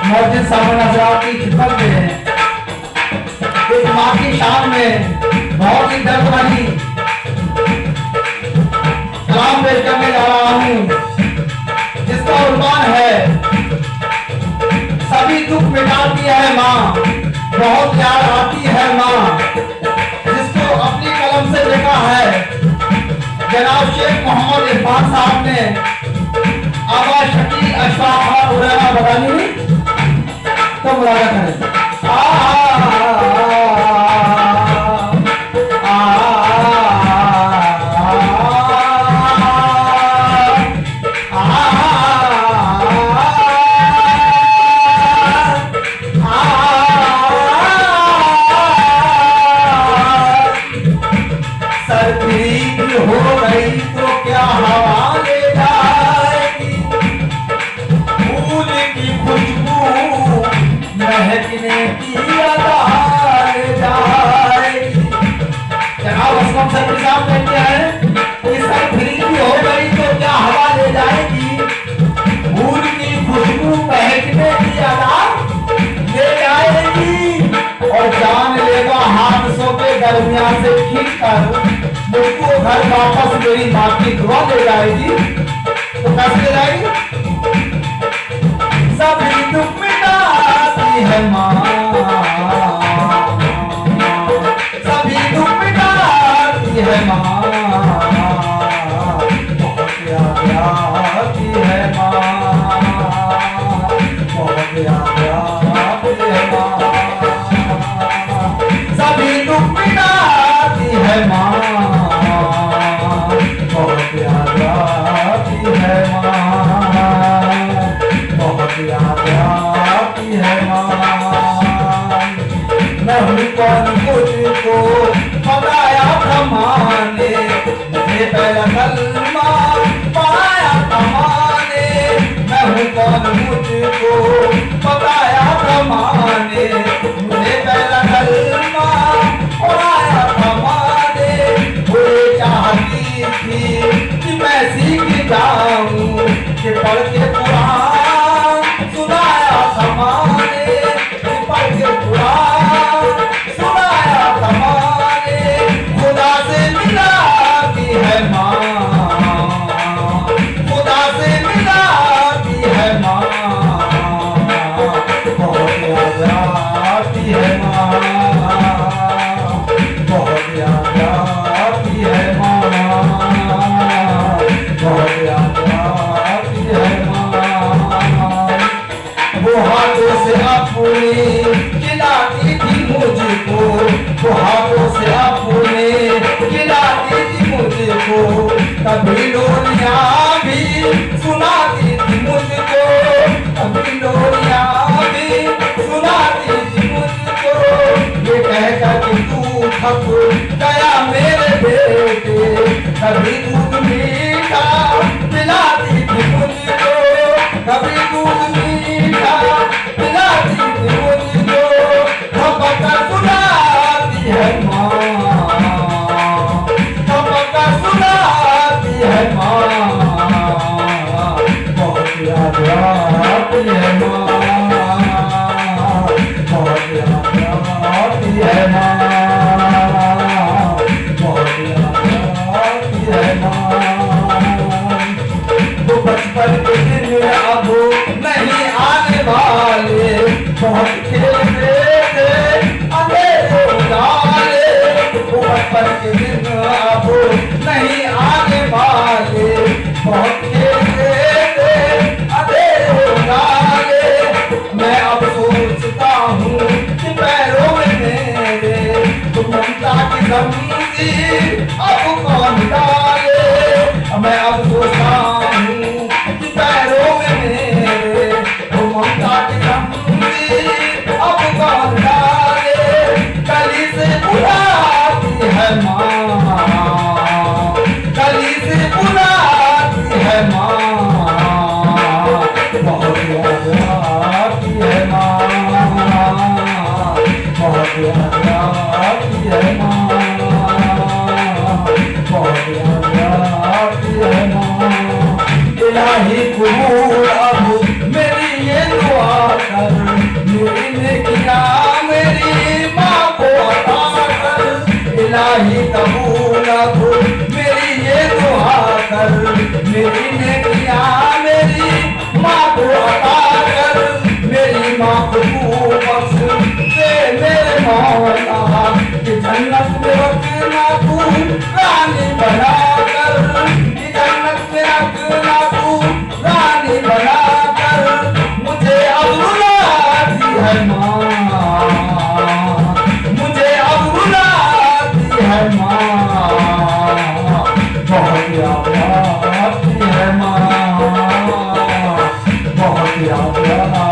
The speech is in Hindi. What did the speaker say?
मस्जिद सामने हजरात की खिदमत में है। एक माँ की शान में बहुत ही दर्द वाली कलाम पेश करने जा रहा हूँ, जिसका उन्वान है सभी दुख मिटाती है माँ, बहुत याद आती है माँ। जिसको अपनी कलम से लिखा है जनाब शेख मोहम्मद इरफान साहब ने, आवाज शकील अशफाक उड़ाना बतानी तो मुरादा करें। हो गई तो क्या हवा ले जाएगी, फूल की खुशबू महकने की अदा ले जाएगी। जनाब असलम सर साहब कहते हैं कि सर फ्री हो गई तो क्या हवा ले जाएगी, फूल की खुशबू महकने की अदा ले जाएगी, और जान लेगा हादसों के दरमियान से खींच कर मुझको घर वापस मेरी माँ की दुआ ले जाएगी। तो कैसे ले जाएगी? सभी दुख मिटाती है माँ, सभी दुख मिटाती है माँ, बहुत याद आती है माँ, बहुत याद आती है माँ, सभी दुख मिटाती है माँ, बहुत याद आती है माँ, बहुत याद आती है माँ। मैं हूँ कौन मुझको बताया था माँ ने, मुझे पहला कलमा पढ़ाया था माँ ने। मैं हूँ कौन मुझको बताया था माँ ने, मुझे पहला कलमा पढ़ाया था माँ ने। वो चाहती थी कि मैं सीख जाऊं, कि पढ़ के कुरान सुनाया था माँ ने, कि पढ़ के कुरान सुनाया था माँ ने। खुदा से मिलाती है माँ, खुदा से मिलाती है माँ, बहुत याद आती है माँ, बहुत याद आती है माँ, बहुत याद आती है माँ। वो हाथों से अपने खिलाती थी मुझको, वो हाथों से अपने खिलाती थी मुझको, कभी लोरियां भी सुनाती थी मुझको, कभी लोरियां भी सुनाती थी मुझको। ये कहकर कि तू थक गया मेरे बेटे, कभी दूध मीठा पिलाती थी मुझको, कभी दूध मीठा पिलाती थी मुझको। थपका सुनाती है माँ, थपका सुनाती है माँ, बहुत याद आती है माँ, बहुत याद आती है माँ, बहुत याद आती है माँ। वो बचपन के दिन अब नहीं आने वाले, बहुत खेलते थे अंधेरे उजाले। वो बचपन के दिन अब नहीं आने वाले, बहुत खेलते थे अंधेरे उजाले। मैं अब सोचता हूँ कि पैरों में मेरे तो ममता की जमीन अब कौन डाले। मैं अब सोचता हूँ कि पैरों में मेरे तो ममता की जमीन अब कौन डाले। गली से बुलाती है माँ, गली से बुलाती है माँ, बहुत याद आती है माँ, बहुत याद आती है माँ, बहुत याद आती है माँ। इलाही कबूल अब मेरी ये दुआ कर, प्यारा